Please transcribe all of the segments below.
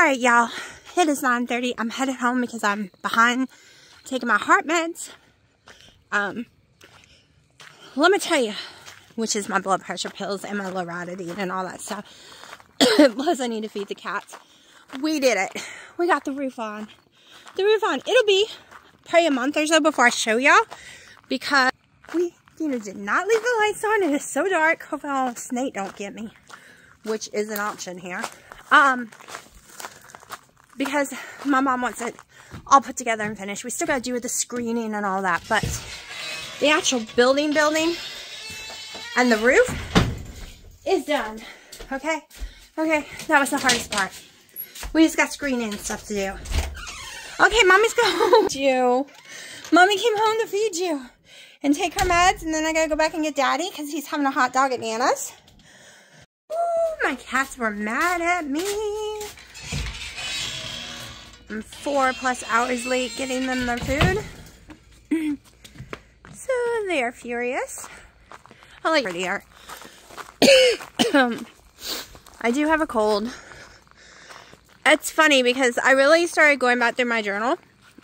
Alright, y'all. It is 9:30. I'm headed home because I'm behind taking my heart meds. Let me tell you, which is my blood pressure pills and my loratadine and all that stuff. Plus, I need to feed the cats. We did it. We got the roof on. The roof on. It'll be probably a month or so before I show y'all, because we, did not leave the lights on. It is so dark. Hopefully, a snake don't get me, which is an option here. Because my mom wants it all put together and finished. We still got to do with the screening and all that, but the actual building and the roof is done. Okay, that was the hardest part. We just got screening and stuff to do. Okay, mommy's going home. Mommy came home to feed you and take her meds, and then I gotta go back and get daddy because he's having a hot dog at Nana's. Ooh, my cats were mad at me. I'm 4+ hours late getting them their food. So they are furious. I like prettier. I do have a cold. It's funny because I really started going back through my journal,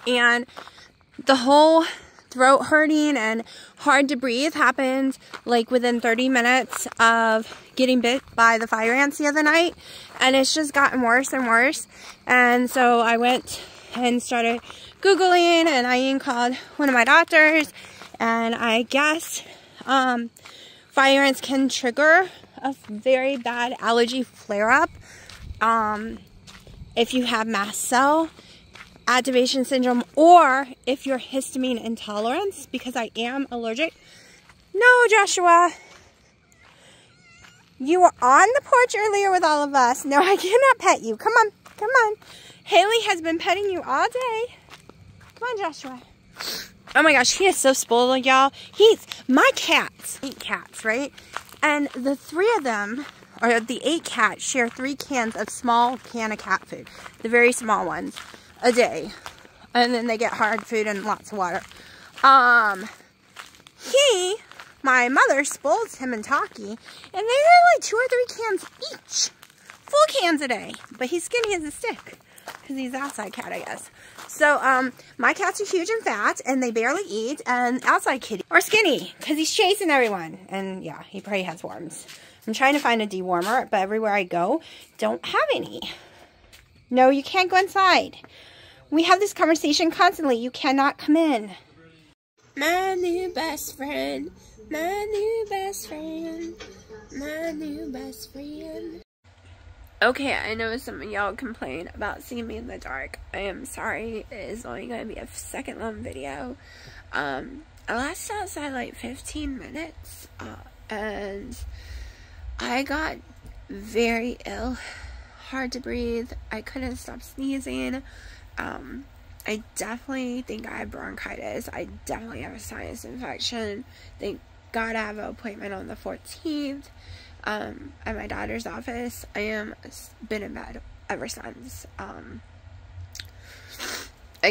and the whole throat hurting and hard to breathe happened like within 30 minutes of getting bit by the fire ants the other night, and it's just gotten worse and worse. And so I went and started Googling, and I even called one of my doctors, and I guess fire ants can trigger a very bad allergy flare-up if you have mast cell activation syndrome, or if you're histamine intolerance, because I am allergic. No, Joshua. You were on the porch earlier with all of us. No, I cannot pet you. Come on, come on. Haley has been petting you all day. Come on, Joshua. Oh my gosh, he is so spoiled, y'all. My cats, 8 cats, right? And the 3 of them, or the 8 cats, share 3 cans of small can of cat food. The very small ones. A day. And then they get hard food and lots of water. My mother spoils him and Taki, and they get like 2 or 3 cans each. Full cans a day. But he's skinny as a stick, because he's an outside cat, I guess. So, my cats are huge and fat, and they barely eat, and outside kitty are skinny, because he's chasing everyone. And yeah, he probably has worms. I'm trying to find a dewormer, but everywhere I go, don't have any. No, you can't go inside. We have this conversation constantly. You cannot come in. My new best friend. My new best friend. My new best friend. Okay, I know some of y'all complain about seeing me in the dark. I am sorry. It is only going to be a second-long video. I lasted outside like 15 minutes. And I got very ill. Hard to breathe. I couldn't stop sneezing. I definitely think I have bronchitis. I definitely have a sinus infection. Thank God I have an appointment on the 14th at my daughter's office. I am been in bed ever since. I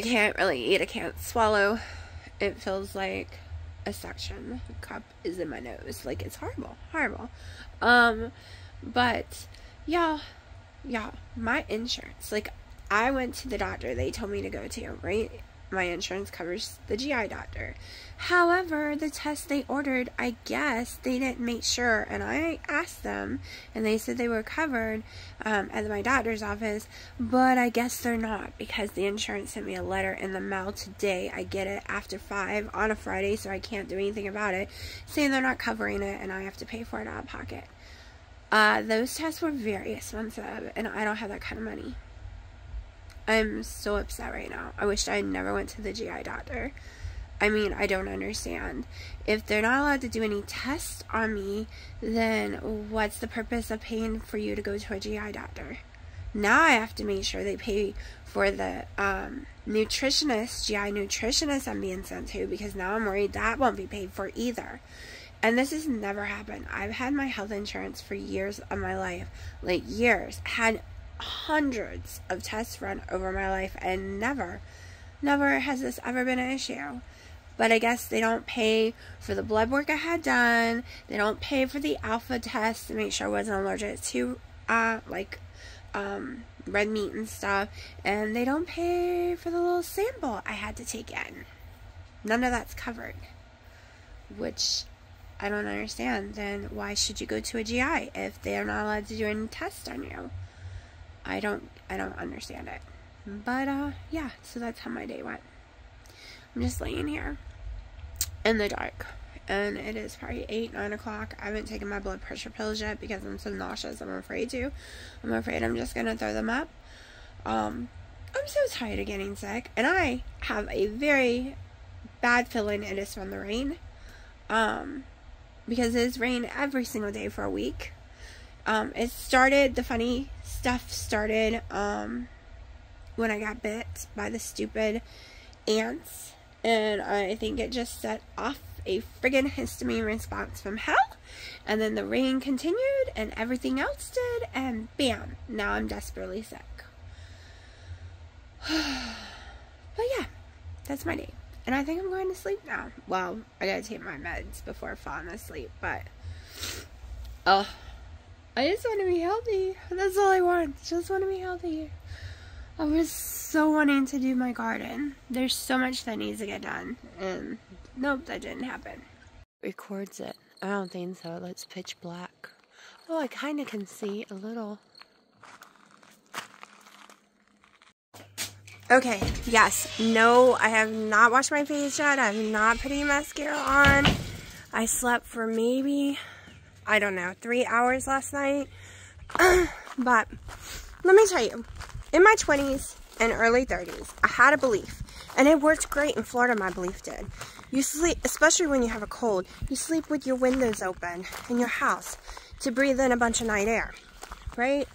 can't really eat. I can't swallow. It feels like a suction cup is in my nose. Like, it's horrible. Horrible. But y'all, my insurance, like, I went to the doctor they told me to go to, right? My insurance covers the GI doctor. However, the tests they ordered, I guess they didn't make sure, and I asked them, and they said they were covered at my doctor's office, but I guess they're not, because the insurance sent me a letter in the mail today. I get it after 5 on a Friday, so I can't do anything about it, saying they're not covering it, and I have to pay for it out of pocket. Those tests were very expensive, and I don't have that kind of money. I'm so upset right now. I wish I never went to the GI doctor. I mean, I don't understand. If they're not allowed to do any tests on me, then what's the purpose of paying for you to go to a GI doctor? Now I have to make sure they pay for the nutritionist, GI nutritionist I'm being sent to, because now I'm worried that won't be paid for either. And this has never happened. I've had my health insurance for years of my life. Like, years. Had hundreds of tests run over my life, and never has this ever been an issue. But I guess they don't pay for the blood work I had done. They don't pay for the alpha test to make sure I wasn't allergic to like red meat and stuff, and they don't pay for the little sample I had to take in. None of that's covered, which I don't understand. Then why should you go to a GI if they're not allowed to do any tests on you? I don't understand it. But yeah, so that's how my day went. I'm just laying here in the dark, and it is probably 8, 9 o'clock. I haven't taken my blood pressure pills yet because I'm so nauseous. I'm afraid to. I'm afraid I'm just gonna throw them up. I'm so tired of getting sick, and I have a very bad feeling it is from the rain. Because it's rained every single day for a week. The funny stuff started when I got bit by the stupid ants, and I think it just set off a friggin' histamine response from hell, and then the rain continued and everything else did, and bam, now I'm desperately sick. But yeah, that's my day. And I think I'm going to sleep now. Well, I gotta take my meds before falling asleep, but I just want to be healthy. That's all I want. Just want to be healthy. I was so wanting to do my garden. There's so much that needs to get done, and nope, that didn't happen. Records it. I don't think so. It's pitch black. Oh, I kind of can see a little. Okay, yes, no, I have not washed my face yet. I have not put any mascara on. I slept for maybe, I don't know, 3 hours last night. But let me tell you, in my 20s and early 30s, I had a belief, and it worked great in Florida, my belief did. You sleep, especially when you have a cold, you sleep with your windows open in your house to breathe in a bunch of night air, right?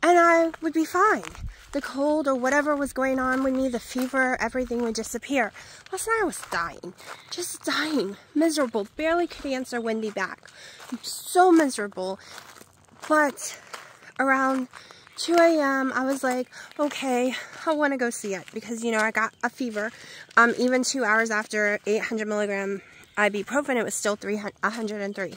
And I would be fine. The cold or whatever was going on with me, the fever, everything would disappear. Last night I was dying. Just dying. Miserable. Barely could answer Wendy back. I'm so miserable. But around 2 a.m. I was like, okay, I want to go see it. Because, you know, I got a fever. Even 2 hours after 800 milligram ibuprofen, it was still 103.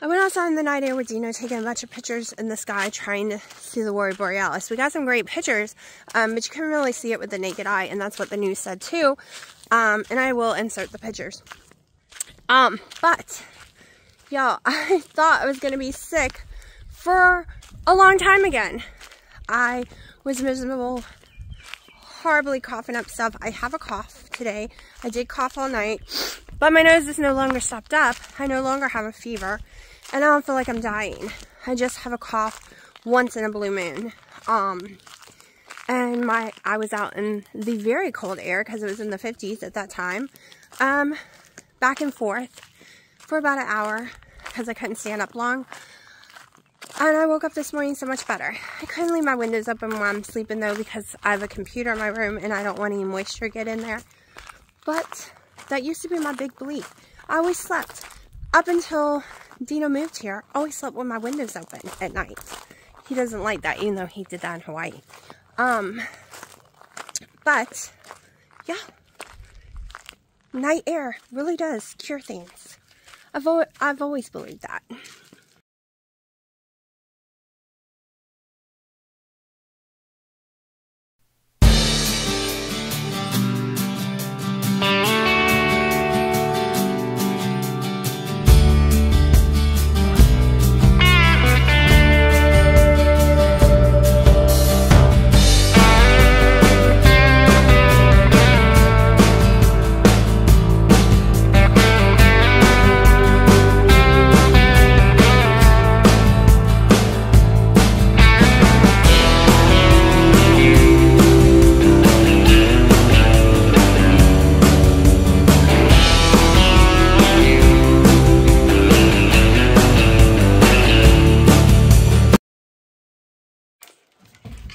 I went outside in the night air with Dino, taking a bunch of pictures in the sky, trying to see the Aurora Borealis. We got some great pictures, but you couldn't really see it with the naked eye, and that's what the news said too. And I will insert the pictures. But, y'all, I thought I was going to be sick for a long time again. I was miserable, horribly coughing up stuff. I have a cough today. I did cough all night, but my nose is no longer stopped up. I no longer have a fever. And I don't feel like I'm dying. I just have a cough once in a blue moon. And I was out in the very cold air because it was in the 50s at that time. Back and forth for about an hour because I couldn't stand up long. And I woke up this morning so much better. I couldn't leave my windows open while I'm sleeping though because I have a computer in my room and I don't want any moisture to get in there. But that used to be my big belief. I always slept up until Dino moved here. I always slept with my windows open at night. He doesn't like that, even though he did that in Hawaii. But yeah, night air really does cure things. I've always believed that.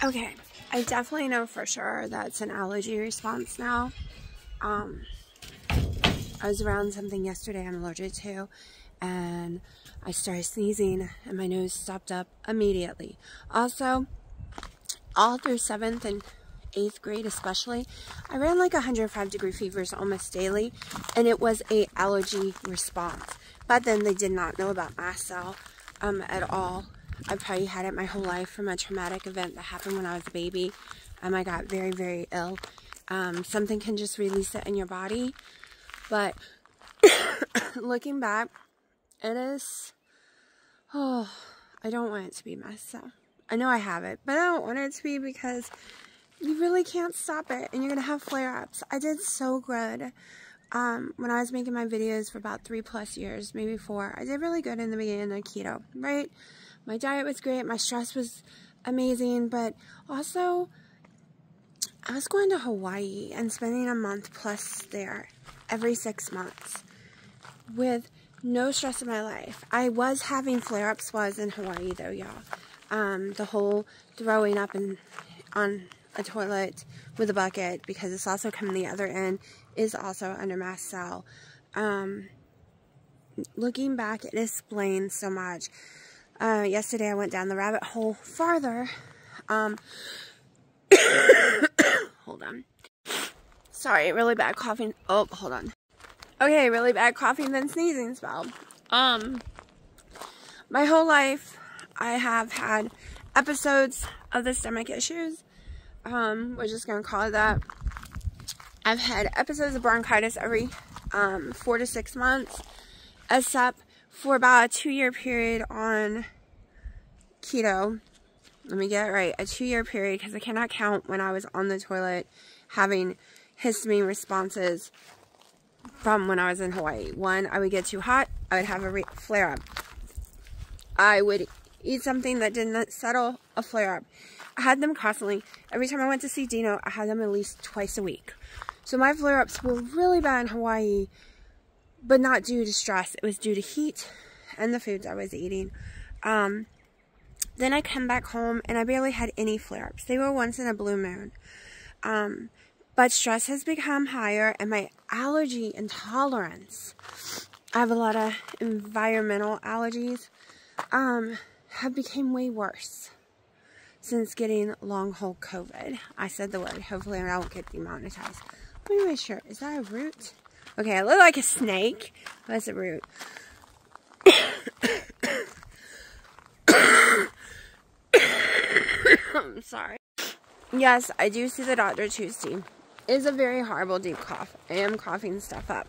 Okay, I definitely know for sure that's an allergy response now. I was around something yesterday I'm allergic to, and I started sneezing, and my nose stopped up immediately. Also, all through 7th and 8th grade especially, I ran like 105-degree fevers almost daily, and it was a allergy response. But then they did not know about mast cell at all. I've probably had it my whole life from a traumatic event that happened when I was a baby. I got very, very ill. Something can just release it in your body. But looking back, it is, oh, I don't want it to be messed up. I know I have it, but I don't want it to be, because you really can't stop it and you're going to have flare-ups. I did so good when I was making my videos for about 3+ years, maybe 4. I did really good in the beginning of keto, right? My diet was great. My stress was amazing, but also I was going to Hawaii and spending a month plus there every 6 months with no stress in my life. I was having flare-ups while I was in Hawaii, though, y'all. The whole throwing up on a toilet with a bucket, because it's also coming the other end, is also under mast cell. Looking back, it explains so much. Yesterday I went down the rabbit hole farther. Hold on. Sorry, really bad coughing. Oh, hold on. Okay, really bad coughing then sneezing spell. My whole life I have had episodes of the stomach issues. We're just gonna call it that. I've had episodes of bronchitis every 4 to 6 months, except for about a 2-year period on keto. Let me get it right. A 2-year period, because I cannot count when I was on the toilet having histamine responses from when I was in Hawaii. One, I would get too hot, I would have a flare-up. I would eat something that didn't settle, a flare-up. I had them constantly. Every time I went to see Dino, I had them at least twice a week. So my flare-ups were really bad in Hawaii, but not due to stress. It was due to heat and the foods I was eating. Then I come back home and I barely had any flare-ups. They were once in a blue moon. But stress has become higher, and my allergy intolerance, I have a lot of environmental allergies, have become way worse since getting long haul COVID. I said the word. Hopefully I won't get demonetized. Look at my shirt. Is that a root? Okay, I look like a snake. That's a root. I'm sorry. Yes, I do see the doctor Tuesday. It is a very horrible deep cough. I am coughing stuff up.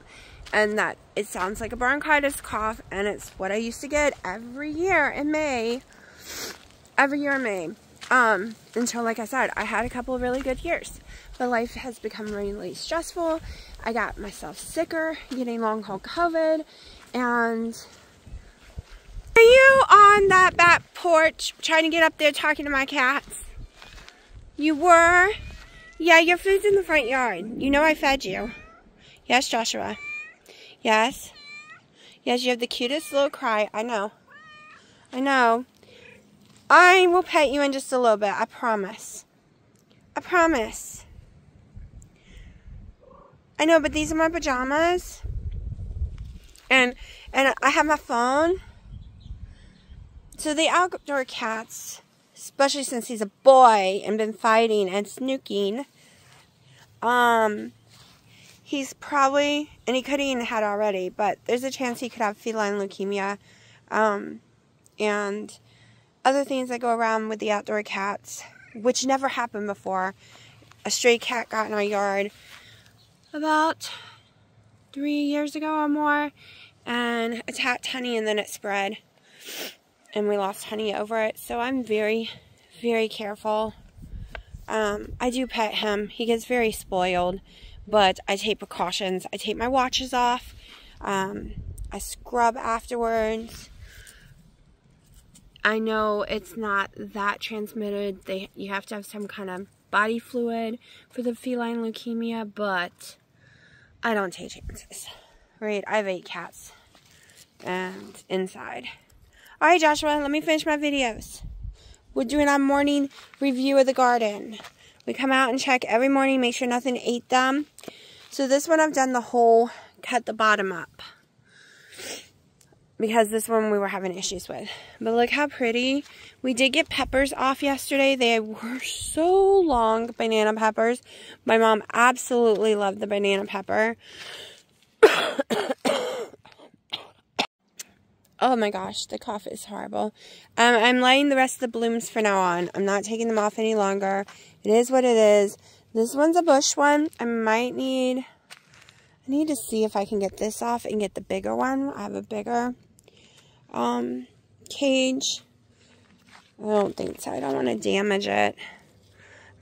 And that it sounds like a bronchitis cough, and it's what I used to get every year in May. Every year in May. Until, like I said, I had a couple of really good years. But life has become really stressful. I got myself sicker, getting long haul COVID, and are you on that back porch trying to get up there talking to my cats? You were? Yeah, your food's in the front yard. You know I fed you. Yes, Joshua. Yes. Yes, you have the cutest little cry. I know. I know. I will pet you in just a little bit. I promise. I promise. I know, but these are my pajamas. And I have my phone. So the outdoor cats, especially since he's a boy and been fighting and snooking, he's probably, and he could have even had already, but there's a chance he could have feline leukemia, and other things that go around with the outdoor cats, which never happened before. A stray cat got in our yard about 3 years ago or more, and attacked Honey, and then it spread, and we lost Honey over it. So I'm very, very careful. I do pet him. He gets very spoiled, but I take precautions. I take my watches off. I scrub afterwards. I know it's not that transmitted. You have to have some kind of body fluid for the feline leukemia, but I don't take chances. Right? I have 8 cats and inside. Alright, Joshua, let me finish my videos. We're doing our morning review of the garden. We come out and check every morning, make sure nothing ate them. So this one I've done the whole, cut the bottom up, because this one we were having issues with. But look how pretty. We did get peppers off yesterday. They were so long, banana peppers. My mom absolutely loved the banana pepper. Oh my gosh, the cough is horrible. I'm letting the rest of the blooms for now on. I'm not taking them off any longer. It is what it is. This one's a bush one. I need to see if I can get this off and get the bigger one. I have a bigger cage. I don't think so. I don't want to damage it.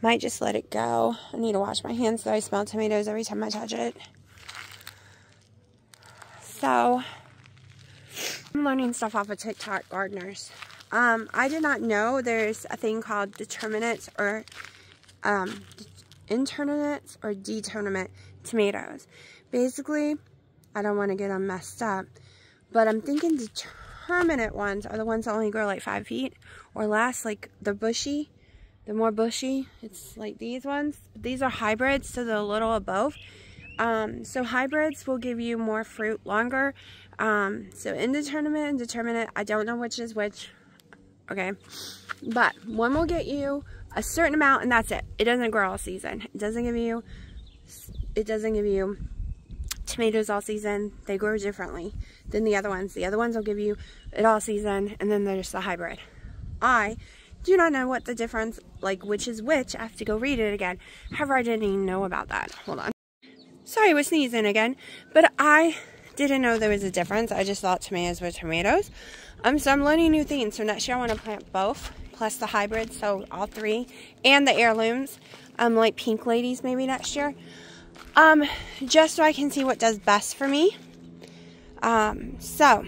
Might just let it go. I need to wash my hands though. I smell tomatoes every time I touch it. So, I'm learning stuff off of TikTok gardeners. I did not know there's a thing called determinate or internment or determinate tomatoes. Basically, I don't want to get them messed up, but I'm thinking determinate ones are the ones that only grow like 5 feet or less, like the bushy, the more bushy. It's like these ones. These are hybrids, so they're a little of both. So hybrids will give you more fruit longer. So indeterminate and determinate, I don't know which is which. Okay, but one will get you a certain amount and that's it. It doesn't grow all season. It doesn't give you tomatoes all season. They grow differently than the other ones. The other ones will give you it all season, and then there's the hybrid. I do not know what the difference, like which is which. I have to go read it again. However, I didn't even know about that. Hold on. Sorry, I was sneezing again, but I didn't know there was a difference. I just thought tomatoes were tomatoes. So I'm learning new things. So next year I want to plant both, plus the hybrids, so all three, and the heirlooms, like pink ladies maybe next year. Just so I can see what does best for me. So,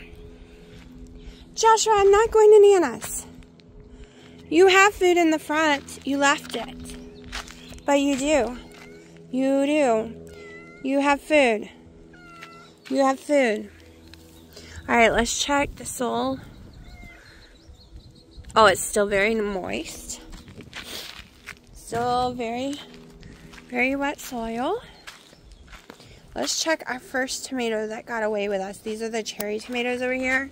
Joshua, I'm not going to Nana's. You have food in the front. You left it. But you do. You do. You have food. You have food. Alright, let's check the soil. Oh, it's still very moist. Still very, very wet soil. Let's check our first tomato that got away with us. These are the cherry tomatoes over here.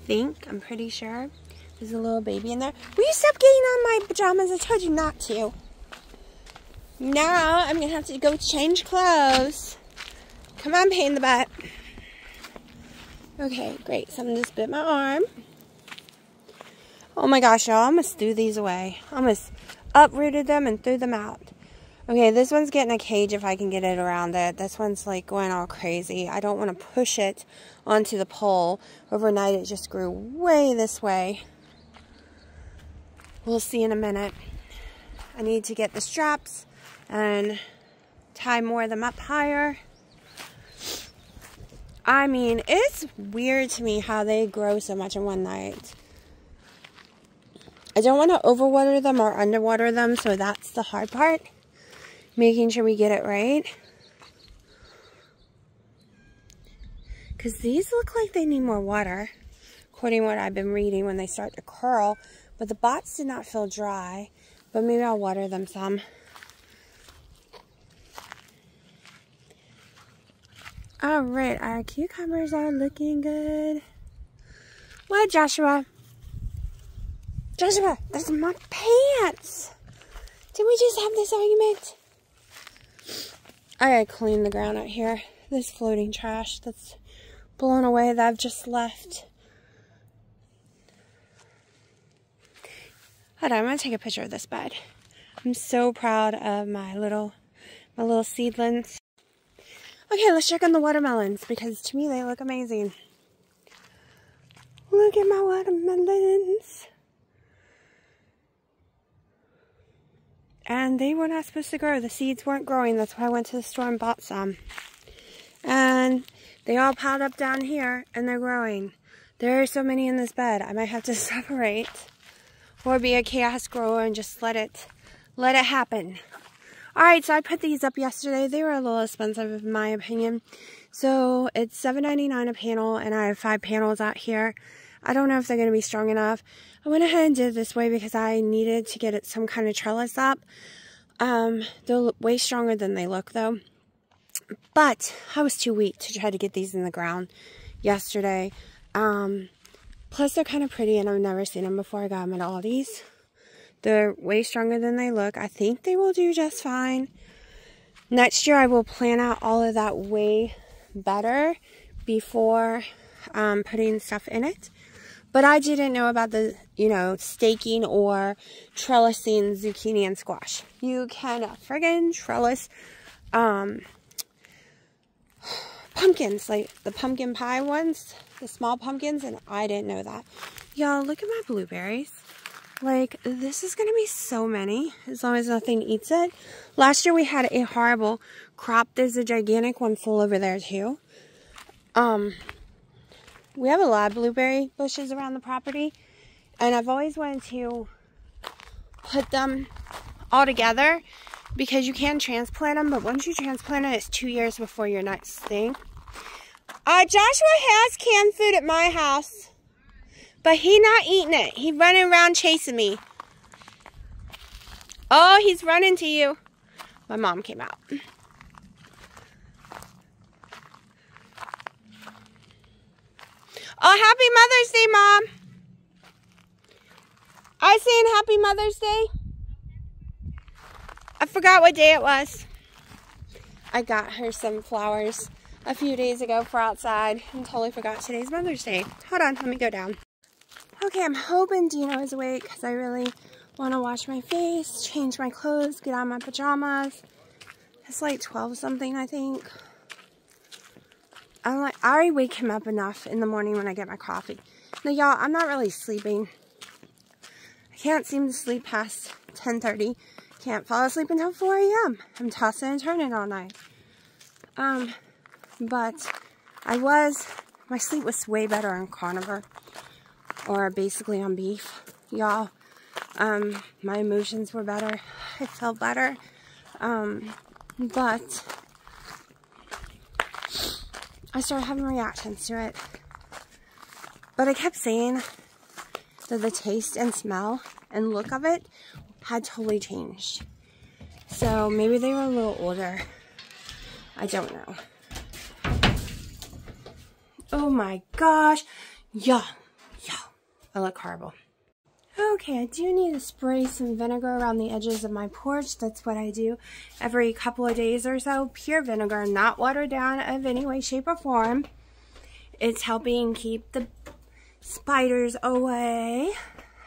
I'm pretty sure. There's a little baby in there. Will you stop getting on my pajamas? I told you not to. Now, I'm going to have to go change clothes. Come on, pain in the butt. Okay, great. Something just bit my arm. Oh my gosh, y'all. I almost threw these away. I almost uprooted them and threw them out. Okay, this one's getting a cage if I can get it around it. This one's like going all crazy. I don't want to push it onto the pole. Overnight, it just grew way this way. We'll see in a minute. I need to get the straps and tie more of them up higher. I mean, it's weird to me how they grow so much in one night. I don't want to overwater them or underwater them, so that's the hard part. Making sure we get it right. Because these look like they need more water, according to what I've been reading when they start to curl. But the bots did not feel dry, but maybe I'll water them some. Alright, our cucumbers are looking good. What, Joshua? Joshua, that's my pants! Did we just have this argument? I gotta clean the ground out here. This floating trash that's blown away that I've just left. Hold on, I'm gonna take a picture of this bed. I'm so proud of my little seedlings. Okay, let's check on the watermelons because to me they look amazing. Look at my watermelons. And they were not supposed to grow. The seeds weren't growing. That's why I went to the store and bought some. And they all piled up down here and they're growing. There are so many in this bed. I might have to separate or be a chaos grower and just let it happen. Alright, so I put these up yesterday. They were a little expensive in my opinion. So it's $7.99 a panel and I have 5 panels out here. I don't know if they're going to be strong enough. I went ahead and did it this way because I needed to get it some kind of trellis up. They're way stronger than they look though. But I was too weak to try to get these in the ground yesterday. Plus they're kind of pretty and I've never seen them before. I got them at Aldi's. They're way stronger than they look. I think they will do just fine. Next year I will plan out all of that way better before putting stuff in it. But I didn't know about the, staking or trellising zucchini and squash. You can friggin' trellis pumpkins, like the pumpkin pie ones, the small pumpkins, and I didn't know that. Y'all, look at my blueberries. Like, this is going to be so many, as long as nothing eats it. Last year we had a horrible crop. There's a gigantic one full over there, too. We have a lot of blueberry bushes around the property, and I've always wanted to put them all together because you can transplant them, but once you transplant it, it's 2 years before your next thing. Joshua has canned food at my house, but he's not eating it. He's running around chasing me. Oh, he's running to you. My mom came out. Oh, happy Mother's Day, Mom. I was saying happy Mother's Day. I forgot what day it was. I got her some flowers a few days ago for outside and totally forgot today's Mother's Day. Hold on, let me go down. Okay, I'm hoping Dino is awake because I really want to wash my face, change my clothes, get out of my pajamas. It's like 12 something, I think. I already wake him up enough in the morning when I get my coffee. Now, y'all, I'm not really sleeping. I can't seem to sleep past 10:30. Can't fall asleep until 4 a.m. I'm tossing and turning all night. But my sleep was way better on carnivore, or basically on beef, y'all. My emotions were better. I felt better. But I started having reactions to it. But I kept saying that the taste and smell and look of it had totally changed. So maybe they were a little older. I don't know. Oh my gosh. Yeah. I look horrible. Okay, I do need to spray some vinegar around the edges of my porch. That's what I do every couple of days or so. Pure vinegar, not watered down of any way, shape, or form. It's helping keep the spiders away.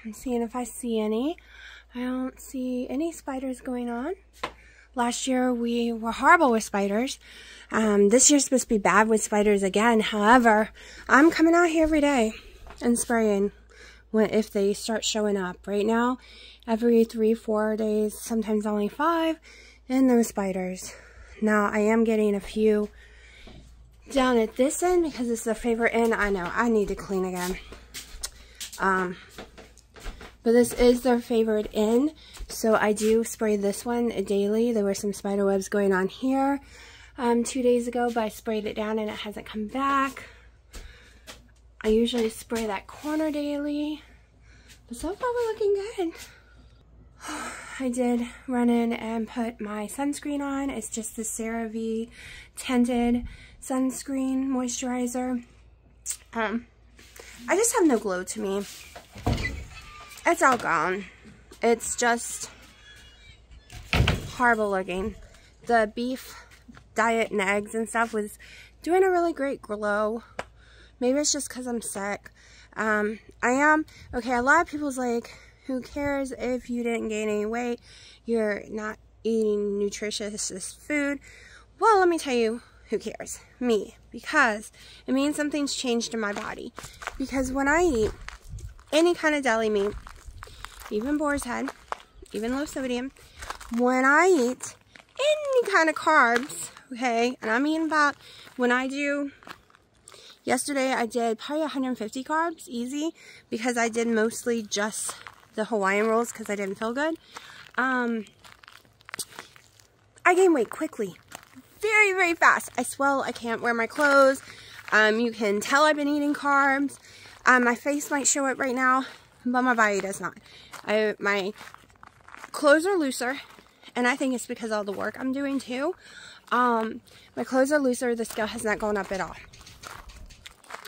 I'm seeing if I see any. I don't see any spiders going on. Last year we were horrible with spiders. This year's supposed to be bad with spiders again. However, I'm coming out here every day and spraying if they start showing up. Right now, every 3-4 days, sometimes only 5, and those spiders. Now, I am getting a few down at this end because it's their favorite end. I know, I need to clean again. But this is their favorite end, so I do spray this one daily. There were some spider webs going on here 2 days ago, but I sprayed it down and it hasn't come back. I usually spray that corner daily, but so far we're looking good. I did run in and put my sunscreen on. It's just the CeraVe tinted sunscreen moisturizer. I just have no glow to me. It's all gone. It's just horrible looking. The beef diet and eggs and stuff was doing a really great glow. Maybe it's just because I'm sick. Okay, a lot of people's like, who cares if you didn't gain any weight? You're not eating nutritious food. Well, let me tell you who cares. Me. Because it means something's changed in my body. Because when I eat any kind of deli meat, even boar's head, even low sodium, when I eat any kind of carbs, okay, and I'm eating about, yesterday I did probably 150 carbs, easy, because I did mostly just the Hawaiian rolls because I didn't feel good. I gain weight quickly. Very, very fast. I swell, I can't wear my clothes. You can tell I've been eating carbs. My face might show it right now, but my body does not. My clothes are looser, and I think it's because of all the work I'm doing too. My clothes are looser, the scale has not gone up at all.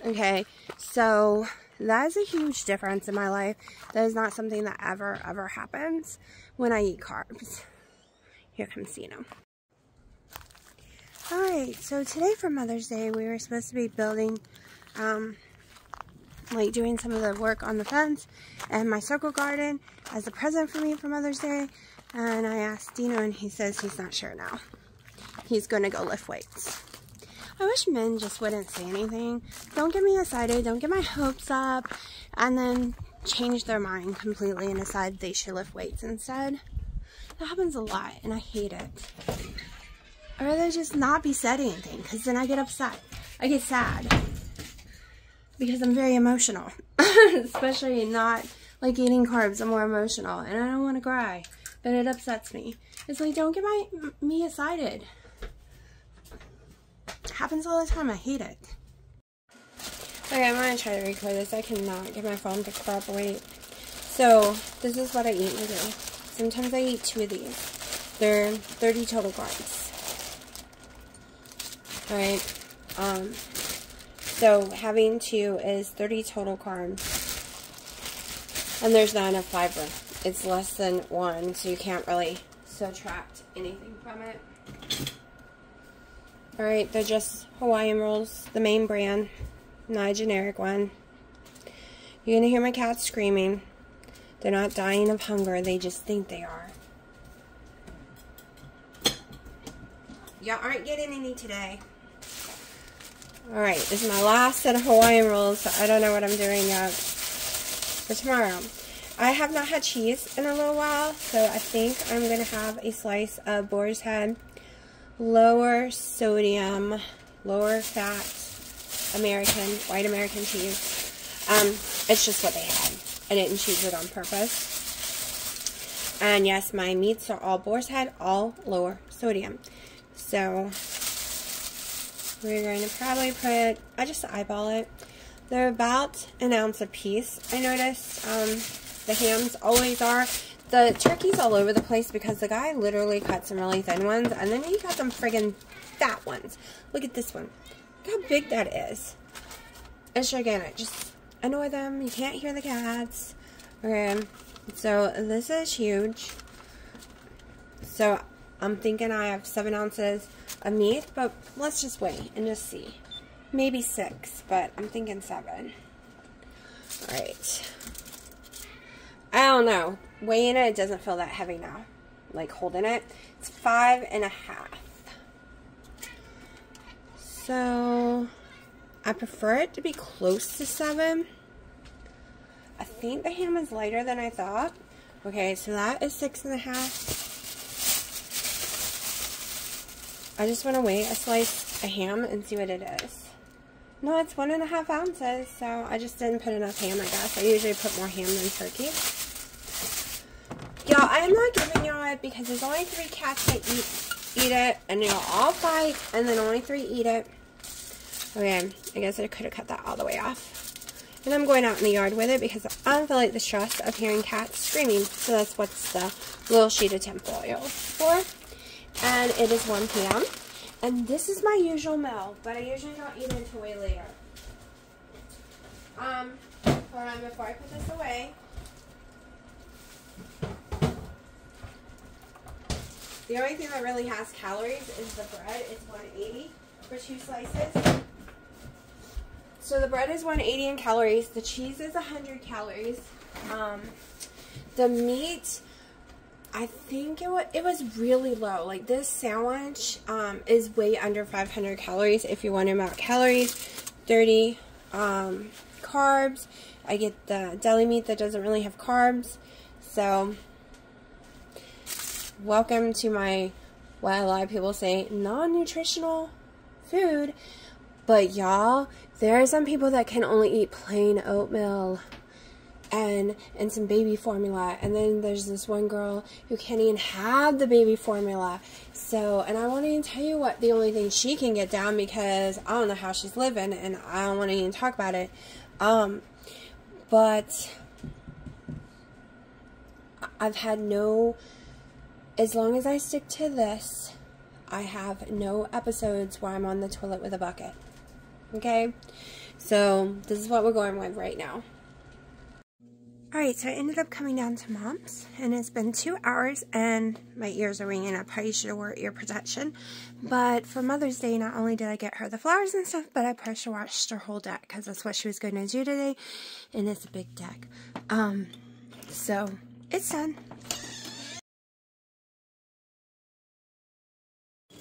Okay, so that is a huge difference in my life. That is not something that ever happens when I eat carbs. Here comes Dino. Alright, so today for Mother's Day, we were supposed to be building like doing some of the work on the fence and my circle garden as a present for me for Mother's Day. And I asked Dino, and he says he's not sure now. He's going to go lift weights. I wish men just wouldn't say anything. Don't get me excited. Don't get my hopes up. And then change their mind completely and decide they should lift weights instead. That happens a lot, and I hate it. I'd rather just not be said anything, because then I get upset. I get sad. Because I'm very emotional. Especially not like eating carbs. I'm more emotional, and I don't want to cry. But it upsets me. It's like, don't get me excited. It happens all the time. I hate it. Okay, I'm going to try to record this. I cannot get my phone to cooperate. So, this is what I eat in a day. Sometimes I eat 2 of these. They're 30 total carbs. Alright. So, having 2 is 30 total carbs. And there's not enough fiber. It's less than 1, so you can't really subtract anything from it. Alright, they're just Hawaiian rolls, the main brand, not a generic one. You're going to hear my cats screaming. They're not dying of hunger, they just think they are. Y'all aren't getting any today. Alright, this is my last set of Hawaiian rolls, so I don't know what I'm doing yet for tomorrow. I have not had cheese in a little while, so I think I'm going to have a slice of Boar's Head, lower sodium, lower fat white American cheese. It's just what they had. I didn't choose it on purpose. And yes, my meats are all Boar's Head, all lower sodium. So, we're going to probably put, I just eyeball it. They're about an ounce a piece, I noticed. The hams always are. The turkey's all over the place because the guy literally cut some really thin ones, and then he got some friggin' fat ones. Look at this one. Look how big that is. It's gigantic. Just annoy them. You can't hear the cats. Okay, so this is huge. So I'm thinking I have 7 ounces of meat, but let's just wait and just see. Maybe 6, but I'm thinking 7. Alright. I don't know. Weighing it doesn't feel that heavy now. Like holding it. It's 5.5. So I prefer it to be close to 7. I think the ham is lighter than I thought. Okay, so that is 6.5. I just want to weigh a slice of ham and see what it is. No, it's 1.5 ounces, so I just didn't put enough ham, I guess. I usually put more ham than turkey. Y'all, I am not giving y'all it because there's only 3 cats that eat it, and they'll all fight, and then only 3 eat it. Okay, I guess I could have cut that all the way off. And I'm going out in the yard with it because I don't feel like the stress of hearing cats screaming. So that's what's the little sheet of tinfoil for. And it is 1 p.m. And this is my usual meal, but I usually don't eat it until way later. Hold on, before I put this away. The only thing that really has calories is the bread. It's 180 for 2 slices. So the bread is 180 in calories. The cheese is 100 calories. The meat, I think it was really low. Like this sandwich is way under 500 calories. If you're wondering about calories, 30 carbs. I get the deli meat that doesn't really have carbs. So welcome to my, what a lot of people say, non-nutritional food. But y'all, there are some people that can only eat plain oatmeal and some baby formula. And then there's this one girl who can't even have the baby formula. So, and I won't even tell you what the only thing she can get down because I don't know how she's living and I don't want to even talk about it. But I've had no, as long as I stick to this, I have no episodes where I'm on the toilet with a bucket. Okay? So, this is what we're going with right now. Alright, so I ended up coming down to Mom's, and it's been 2 hours, and my ears are ringing. I probably should have worn ear protection. But for Mother's Day, not only did I get her the flowers and stuff, but I pressure washed her whole deck, because that's what she was going to do today, and it's a big deck. So, it's done.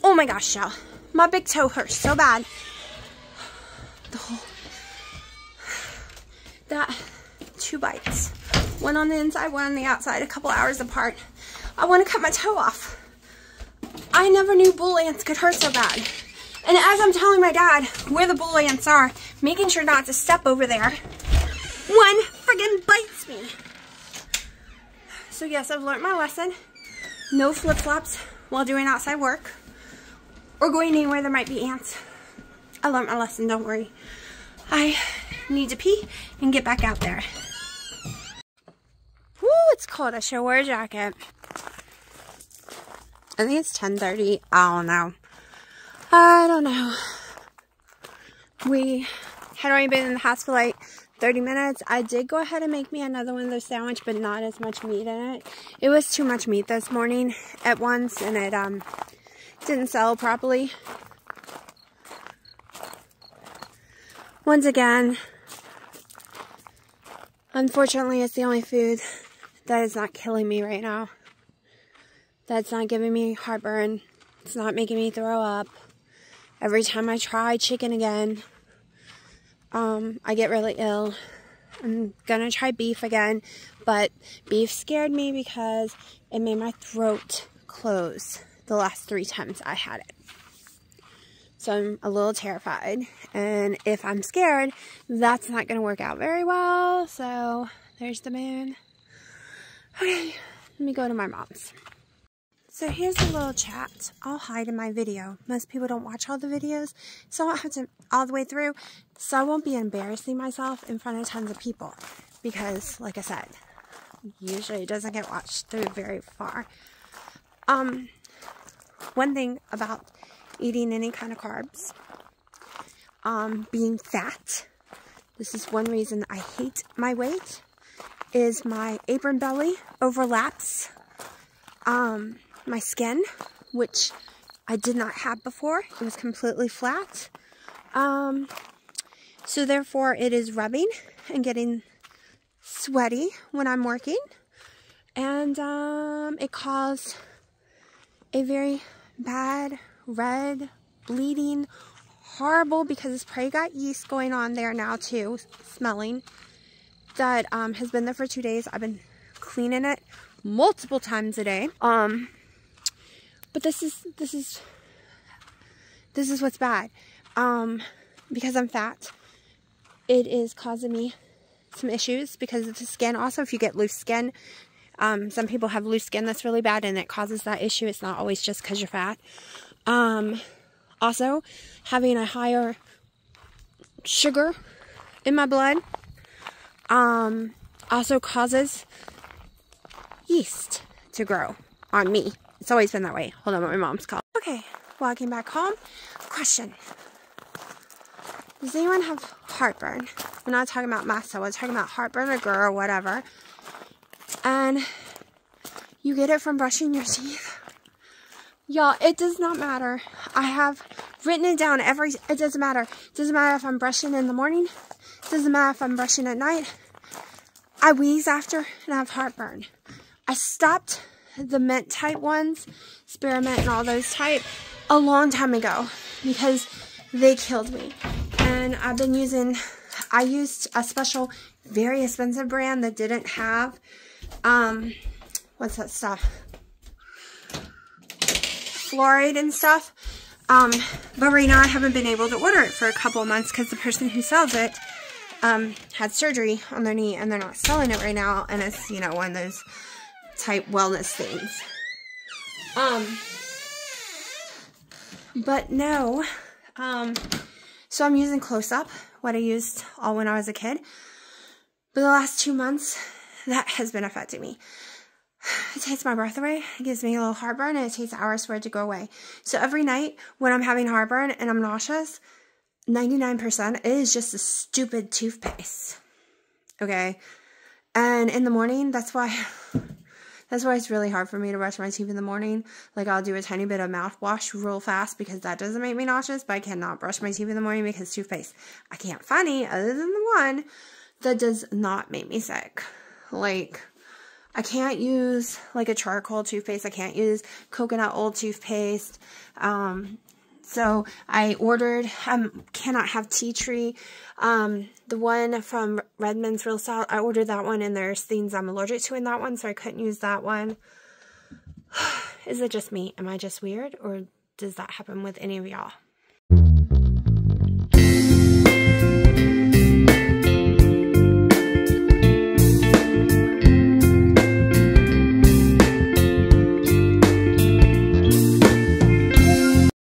Oh my gosh, Shell. My big toe hurts so bad. That 2 bites. One on the inside, one on the outside, a couple hours apart. I want to cut my toe off. I never knew bull ants could hurt so bad. And as I'm telling my dad where the bull ants are, making sure not to step over there, one friggin' bites me. So yes, I've learned my lesson. No flip-flops while doing outside work or going anywhere there might be ants. I learned my lesson, don't worry. I need to pee and get back out there. Woo, it's cold. I should wear a jacket. I think it's 10:30. I don't know. We had only been in the house for like 30 minutes. I did go ahead and make me another one of those sandwiches, but not as much meat in it. It was too much meat this morning at once, and it didn't sell properly. Once again, unfortunately, it's the only food that is not killing me right now. That's not giving me heartburn. It's not making me throw up. Every time I try chicken again, I get really ill. I'm gonna try beef again, but beef scared me because it made my throat close the last 3 times I had it. So I'm a little terrified, and if I'm scared, that's not gonna work out very well. So there's the moon. Okay, let me go to my mom's. So here's a little chat I'll hide in my video. Most people don't watch all the videos, so I won't have to all the way through. So I won't be embarrassing myself in front of tons of people. Because, like I said, usually it doesn't get watched through very far. One thing about eating any kind of carbs, being fat, this is one reason I hate my weight, is my apron belly overlaps my skin, which I did not have before. It was completely flat. So therefore it is rubbing and getting sweaty when I'm working. And it caused a very bad red bleeding, horrible, because it's probably got yeast going on there now too, smelling, that has been there for 2 days. I've been cleaning it multiple times a day. But this is what's bad. Because I'm fat, it is causing me some issues because of the skin. Also, if you get loose skin, some people have loose skin that's really bad, and it causes that issue. It's not always just because you're fat. Also, having a higher sugar in my blood also causes yeast to grow on me. It's always been that way. Hold on, my mom's call. Okay, walking back home. Question. Does anyone have heartburn? We're not talking about massa. We're talking about heartburn or GER or whatever. And you get it from brushing your teeth. Y'all, it does not matter. I have written it down it doesn't matter. It doesn't matter if I'm brushing in the morning. It doesn't matter if I'm brushing at night. I wheeze after and I have heartburn. I stopped the mint type ones, spearmint and all those type, a long time ago because they killed me. And I used a special, very expensive brand that didn't have, what's that stuff? Fluoride and stuff. But right now I haven't been able to order it for a couple of months because the person who sells it had surgery on their knee and they're not selling it right now. And it's, you know, one of those type wellness things. But no. So I'm using Close Up, what I used all when I was a kid. But the last 2 months, that has been affecting me. It takes my breath away, it gives me a little heartburn, and it takes hours for it to go away. So every night when I'm having heartburn and I'm nauseous, 99% it is just a stupid toothpaste. Okay? And in the morning, that's why it's really hard for me to brush my teeth in the morning. Like, I'll do a tiny bit of mouthwash real fast because that doesn't make me nauseous, but I cannot brush my teeth in the morning because toothpaste, I can't find any other than the one that does not make me sick. Like, I can't use, like, a charcoal toothpaste. I can't use coconut oil toothpaste. So I ordered, cannot have tea tree. The one from Redmond's Real Style, I ordered that one, and there's things I'm allergic to in that one, so I couldn't use that one. Is it just me? Am I just weird, or does that happen with any of y'all?